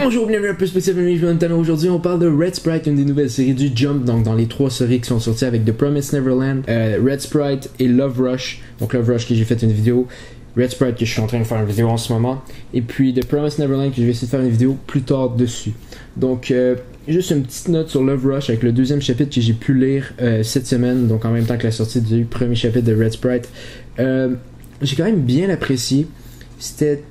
Bonjour, bienvenue à un peu spécial Nintendo. Aujourd'hui, on parle de Red Sprite, une des nouvelles séries du Jump. Donc, dans les 3 séries qui sont sorties avec The Promised Neverland, Red Sprite et Love Rush. Donc, Love Rush que j'ai fait une vidéo, Red Sprite que je suis en train de faire une vidéo en ce moment, et puis The Promised Neverland que je vais essayer de faire une vidéo plus tard dessus. Donc, juste une petite note sur Love Rush avec le deuxième chapitre que j'ai pu lire cette semaine, donc en même temps que la sortie du premier chapitre de Red Sprite. J'ai quand même bien apprécié. C'était,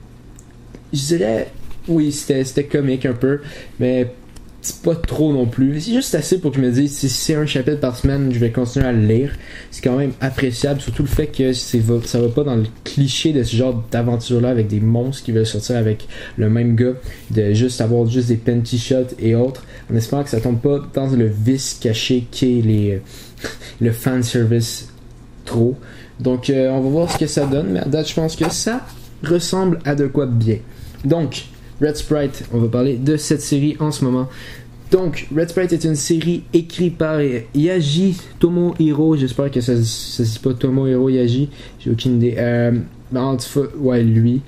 je dirais, oui, c'était comique un peu, mais c'est pas trop non plus. C'est juste assez pour que je me dise, si c'est un chapitre par semaine, je vais continuer à le lire. C'est quand même appréciable, surtout le fait que ça va pas dans le cliché de ce genre d'aventure-là avec des monstres qui veulent sortir avec le même gars, de juste avoir juste des panty shots et autres, en espérant que ça tombe pas dans le vice caché qu'est le fanservice trop. Donc on va voir ce que ça donne, mais à date je pense que ça ressemble à de quoi de bien. Donc Red Sprite, on va parler de cette série en ce moment. Donc, Red Sprite est une série écrite par Yaji Tomohiro. J'espère que ça se dit pas Tomohiro Yaji. J'ai aucune idée. En tout cas, ouais, lui.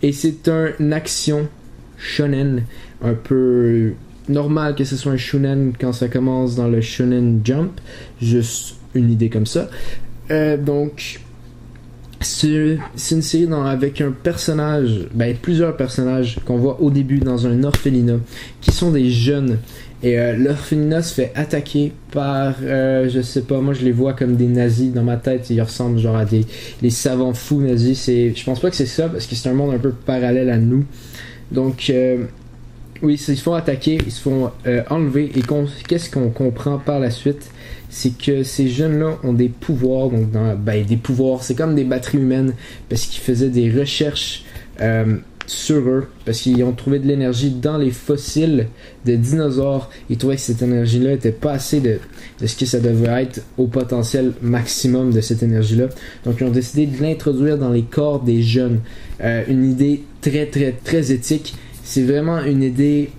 Et c'est une action shonen. Un peu normal que ce soit un shonen quand ça commence dans le Shonen Jump. Juste une idée comme ça. Donc, c'est une série avec un personnage, plusieurs personnages qu'on voit au début dans un orphelinat, qui sont des jeunes. Et l'orphelinat se fait attaquer par, je sais pas, moi je les vois comme des nazis dans ma tête. Ils ressemblent genre à des savants fous nazis. Je pense pas que c'est ça, parce que c'est un monde un peu parallèle à nous. Donc, oui, ils se font attaquer, ils se font enlever. Et qu'est-ce qu'on comprend par la suite? C'est que ces jeunes-là ont des pouvoirs, donc des pouvoirs, c'est comme des batteries humaines, parce qu'ils faisaient des recherches sur eux, parce qu'ils ont trouvé de l'énergie dans les fossiles de dinosaures. Ils trouvaient que cette énergie-là était pas assez de ce que ça devait être au potentiel maximum de cette énergie-là. Donc ils ont décidé de l'introduire dans les corps des jeunes. Une idée très très très éthique. C'est vraiment une idée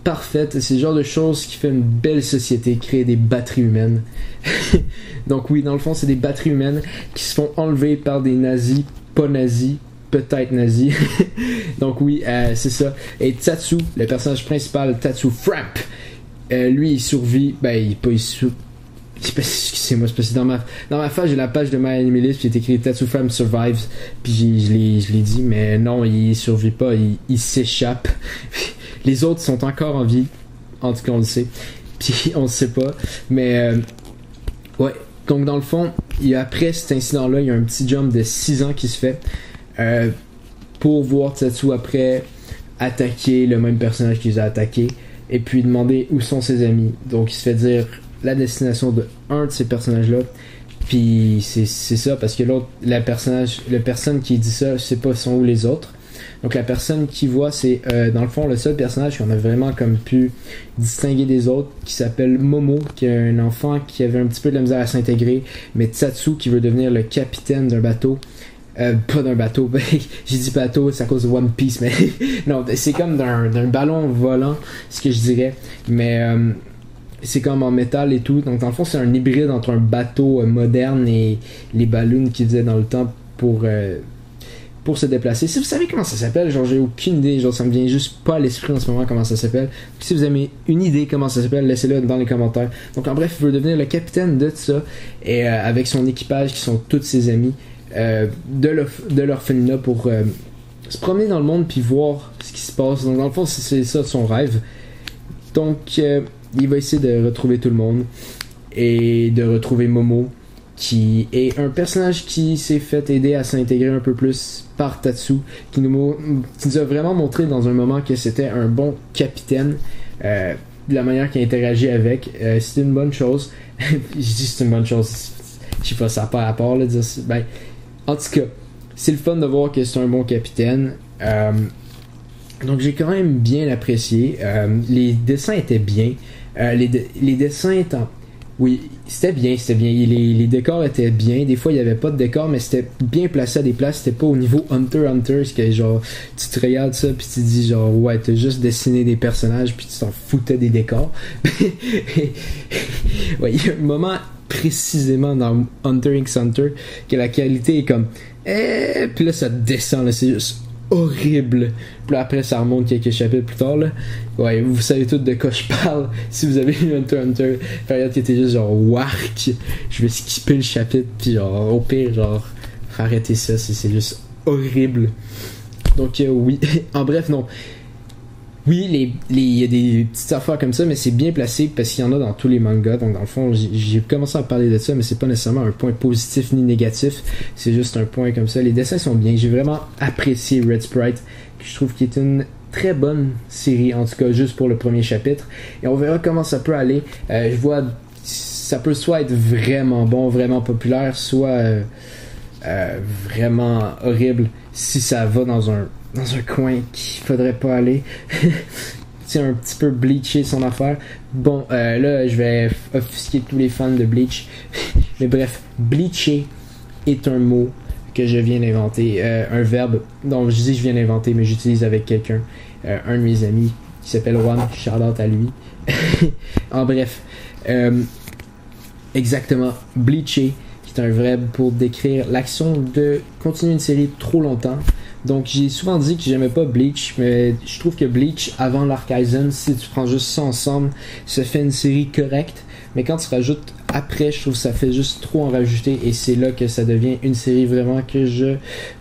parfaite. C'est le genre de choses qui fait une belle société, créer des batteries humaines. Donc oui, dans le fond, c'est des batteries humaines qui se font enlever par des nazis, pas nazis, peut-être nazis. Donc oui, c'est ça. Et Tatsu, le personnage principal, Tatsu Frap, lui, il survit. Excusez-moi, c'est parce que dans ma page, j'ai la page de My Anime List, puis il est écrit Tatsu Frap Survives, puis je l'ai dit, mais non, il survit pas, il s'échappe. Les autres sont encore en vie, en tout cas on le sait, puis on le sait pas, mais ouais, donc dans le fond, après cet incident-là, il y a un petit jump de 6 ans qui se fait pour voir Tatsu après attaquer le même personnage qui les a attaqués, et puis demander où sont ses amis. Donc il se fait dire la destination de un de ces personnages-là, puis c'est ça, parce que la personne qui dit ça, je sais pas sont où les autres. Donc la personne qui voit, c'est dans le fond le seul personnage qu'on a vraiment comme pu distinguer des autres, qui s'appelle Momo, qui est un enfant qui avait un petit peu de la misère à s'intégrer, mais Tatsu qui veut devenir le capitaine d'un bateau. Pas d'un bateau, j'ai dit bateau, c'est à cause de One Piece, mais non, c'est comme d'un ballon volant, ce que je dirais, mais c'est comme en métal et tout. Donc dans le fond c'est un hybride entre un bateau moderne et les ballons qu'ils faisaient dans le temps pour se déplacer. Si vous savez comment ça s'appelle, genre j'ai aucune idée, genre ça me vient juste pas à l'esprit en ce moment comment ça s'appelle. Puis si vous avez une idée comment ça s'appelle, laissez-le dans les commentaires. Donc en bref, il veut devenir le capitaine de ça, et avec son équipage qui sont tous ses amis de l'orphelinat pour se promener dans le monde puis voir ce qui se passe. Donc dans le fond c'est ça son rêve. Donc il va essayer de retrouver tout le monde et de retrouver Momo, qui est un personnage qui s'est fait aider à s'intégrer un peu plus par Tatsu, qui nous a vraiment montré dans un moment que c'était un bon capitaine, de la manière qu'il interagit avec. C'est une bonne chose. Je dis c'est une bonne chose, je sais pas, ça n'a pas rapport là, dire en tout cas, c'est le fun de voir que c'est un bon capitaine. Donc j'ai quand même bien apprécié. Les dessins étaient bien. Les dessins étant... Oui, c'était bien. Les décors étaient bien. Des fois, il n'y avait pas de décor, mais c'était bien placé à des places. C'était pas au niveau Hunter x Hunter, ce que genre, tu te regardes ça, puis tu te dis genre, ouais, t'as juste dessiné des personnages, puis tu t'en foutais des décors. Ouais, il y a un moment précisément dans Hunter x Hunter que la qualité est comme, puis là, ça descend, là, c'est juste horrible. Puis là, après, ça remonte quelques chapitres plus tard, là. Ouais, vous savez tous de quoi je parle. Si vous avez lu Hunter x Hunter, période qui était juste genre, wark, je vais skipper le chapitre, puis genre, au pire, genre, arrêtez ça, c'est juste horrible. Donc, oui. En bref, non. Oui, il y a des petites affaires comme ça, mais c'est bien placé parce qu'il y en a dans tous les mangas. Donc, dans le fond, j'ai commencé à parler de ça, mais c'est pas nécessairement un point positif ni négatif. C'est juste un point comme ça. Les dessins sont bien. J'ai vraiment apprécié Red Sprite, que je trouve qu'il est une très bonne série, en tout cas, juste pour le premier chapitre. Et on verra comment ça peut aller. Je vois, ça peut soit être vraiment bon, vraiment populaire, soit vraiment horrible si ça va dans un coin qu'il faudrait pas aller. C'est un petit peu bleaché son affaire. Bon, là, je vais offusquer tous les fans de Bleach. Mais bref, bleacher est un mot que je viens d'inventer. Un verbe dont je dis que je viens d'inventer, mais j'utilise avec quelqu'un. Un de mes amis qui s'appelle Juan. Shout-out à lui. En bref. Exactement. Bleacher, qui est un verbe pour décrire l'action de continuer une série trop longtemps. Donc j'ai souvent dit que j'aimais pas Bleach, mais je trouve que Bleach, avant l'Arc Aizen, si tu prends juste ça ensemble, ça fait une série correcte. Mais quand tu rajoutes après, je trouve que ça fait juste trop en rajouter, et c'est là que ça devient une série vraiment que je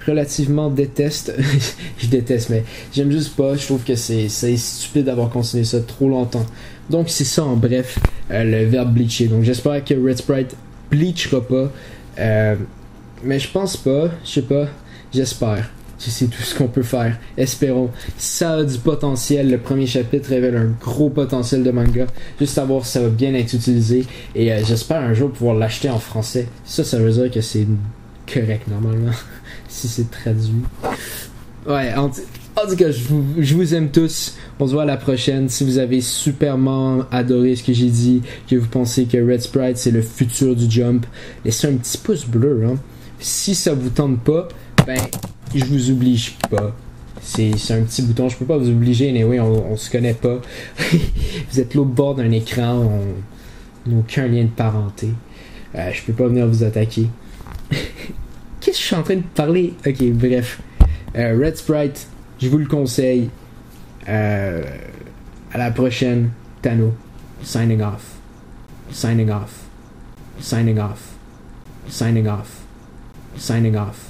relativement déteste. Je déteste, mais j'aime juste pas. Je trouve que c'est stupide d'avoir continué ça trop longtemps. Donc c'est ça en bref, le verbe bleacher. Donc j'espère que Red Sprite bleachera pas, mais je pense pas, je sais pas, j'espère. C'est tout ce qu'on peut faire. Espérons. Ça a du potentiel. Le premier chapitre révèle un gros potentiel de manga. Juste à voir si ça va bien être utilisé. Et j'espère un jour pouvoir l'acheter en français. Ça veut dire que c'est correct normalement. Si c'est traduit. Ouais, en tout cas, je vous aime tous. On se voit à la prochaine. Si vous avez superment adoré ce que j'ai dit, que vous pensez que Red Sprite c'est le futur du Jump, laissez un petit pouce bleu. Hein. Si ça vous tente pas, ben... je vous oblige pas. C'est un petit bouton. Je peux pas vous obliger. Anyway, on se connaît pas. Vous êtes l'autre bord d'un écran. On n'a aucun lien de parenté. Je peux pas venir vous attaquer. Qu'est-ce que je suis en train de parler? Ok, bref. Red Sprite, je vous le conseille. À la prochaine. Tano. Signing off. Signing off. Signing off. Signing off. Signing off.